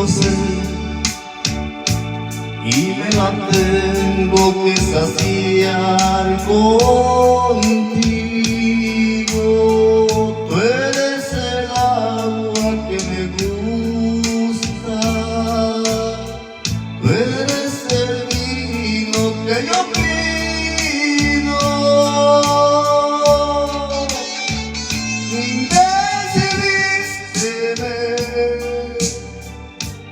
ser y me la tengo que saciar contigo. Tú eres el agua que me gusta, tú eres el vino que yo pido. Decidiste ver,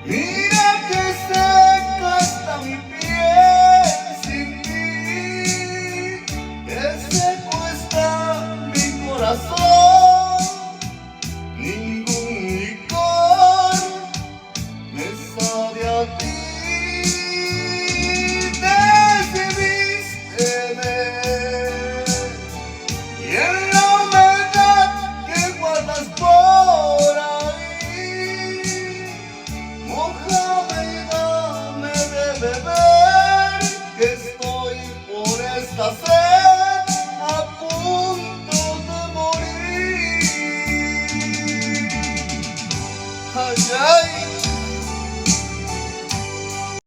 mira que seca está mi piel sin ti, que seco está mi corazón. Ningún licor me sabe a ti.